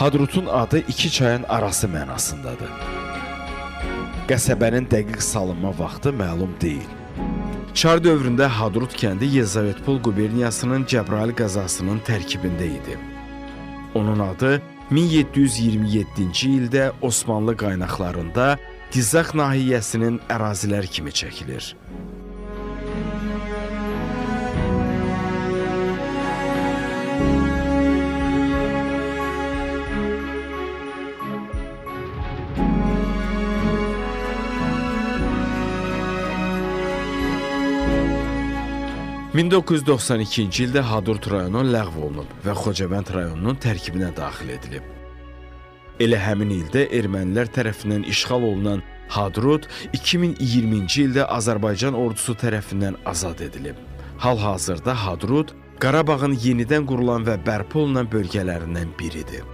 Hadrutun adı iki çayın arası mənasındadır. Qəsəbənin dəqiq salınma vaxtı məlum deyil. Çar dövründə Hadrut kəndi Yezavetpol quberniyasının Cəbrayıl qəzasının tərkibində idi. Onun adı 1727-ci ildə Osmanlı qaynaqlarında Dizaq nahiyəsinin ərazilər kimi çəkilir. ...1992-ci ildə Hadrut rayonu ləğv olunub və Xocavənd rayonunun tərkibinə daxil edilib. Elə həmin ildə ermənilər tərəfindən işğal olunan Hadrut 2020-ci ildə Azərbaycan ordusu tərəfindən azad edilib. Hal-hazırda Hadrut Qarabağın yenidən qurulan və bərpa olunan bölgələrindən biridir.